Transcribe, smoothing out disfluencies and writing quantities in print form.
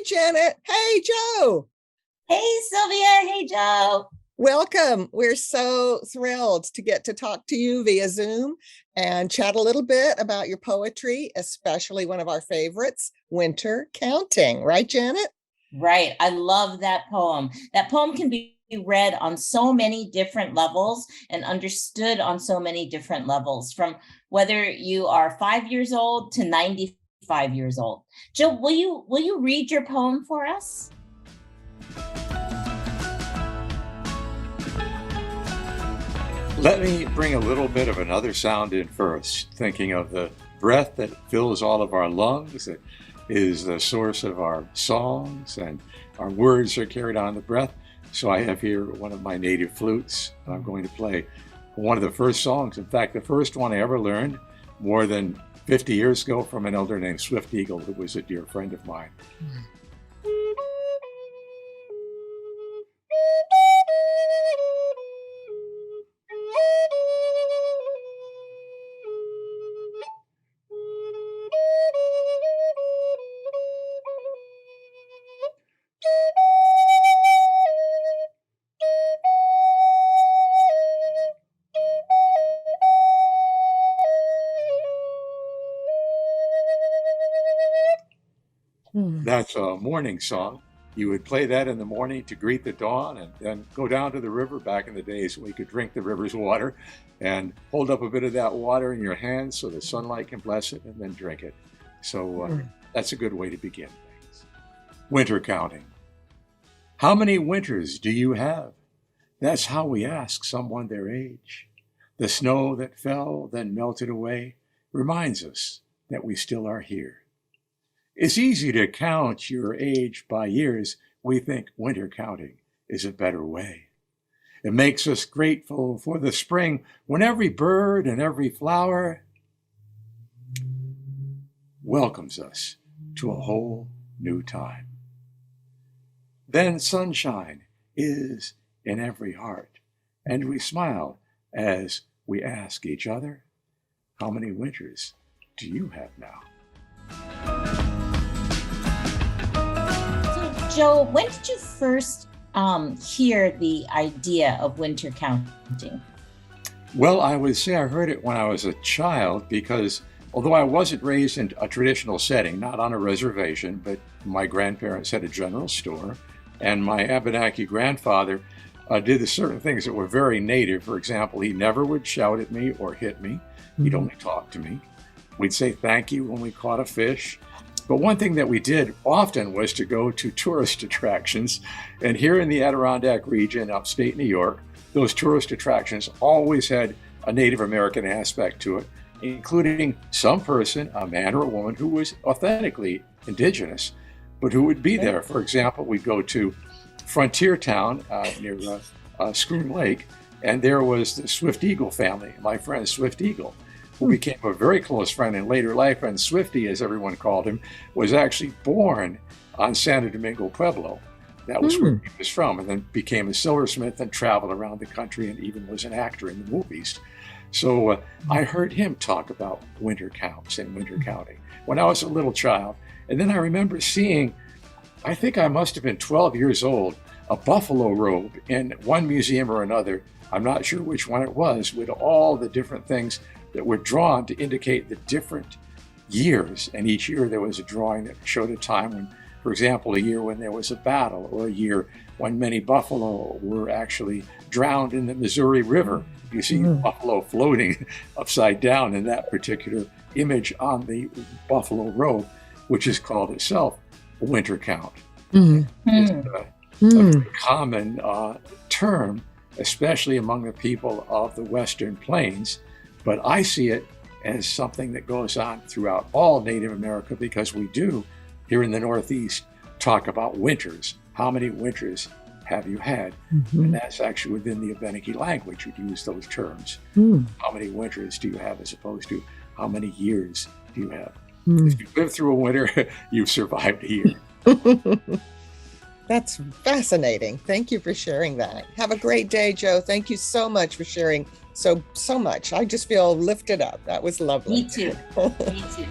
Janet. Hey, Joe. Hey, Sylvia. Hey, Joe. Welcome. We're so thrilled to get to talk to you via Zoom and chat a little bit about your poetry, especially one of our favorites, Winter Counting. Right, Janet? Right. I love that poem. That poem can be read on so many different levels and understood on so many different levels, from whether you are 5 years old to 95 years old. Joe, will you read your poem for us? Let me bring a little bit of another sound in first, thinking of the breath that fills all of our lungs, that is the source of our songs, and our words are carried on the breath. So I have here one of my native flutes. I'm going to play one of the first songs. In fact, the first one I ever learned more than 50 years ago from an elder named Swift Eagle, who was a dear friend of mine. That's a morning song. You would play that in the morning to greet the dawn and then go down to the river. Back in the days when you could drink the river's water and hold up a bit of that water in your hands so the sunlight can bless it and then drink it. So that's a good way to begin things. Winter counting. How many winters do you have? That's how we ask someone their age. The snow that fell, then melted away, reminds us that we still are here. It's easy to count your age by years. We think winter counting is a better way. It makes us grateful for the spring when every bird and every flower welcomes us to a whole new time. Then sunshine is in every heart, and we smile as we ask each other, how many winters do you have now? Joe, when did you first hear the idea of winter counting? Well, I would say I heard it when I was a child because although I wasn't raised in a traditional setting, not on a reservation, but my grandparents had a general store, and my Abenaki grandfather did certain things that were very native. For example, he never would shout at me or hit me. He'd only talk to me. We'd say thank you when we caught a fish. But one thing that we did often was to go to tourist attractions. And here in the Adirondack region, upstate New York, those tourist attractions always had a Native American aspect to it, including some person, a man or a woman, who was authentically indigenous, but who would be there. For example, we'd go to Frontier Town near Schroon Lake, and there was the Swift Eagle family, my friend Swift Eagle, who became a very close friend in later life. And Swifty, as everyone called him, was actually born on Santo Domingo Pueblo. That was where he was from, and then became a silversmith and traveled around the country and even was an actor in the movies. So I heard him talk about winter counts and winter counting when I was a little child. And then I remember seeing, I think I must have been 12 years old, a buffalo robe in one museum or another. I'm not sure which one it was, with all the different things that were drawn to indicate the different years. And each year there was a drawing that showed a time when, for example, a year when there was a battle, or a year when many buffalo were actually drowned in the Missouri River. You see buffalo floating upside down in that particular image on the buffalo robe, which is called itself a winter count. It's a very common term, especially among the people of the Western Plains. But I see it as something that goes on throughout all Native America, because we do, here in the Northeast, talk about winters. How many winters have you had? And that's actually within the Abenaki language. You'd use those terms. How many winters do you have, as opposed to how many years do you have? If you lived through a winter, you've survived a year. That's fascinating. Thank you for sharing that. Have a great day, Joe. Thank you so much for sharing so much. I just feel lifted up. That was lovely. Me too. Me too.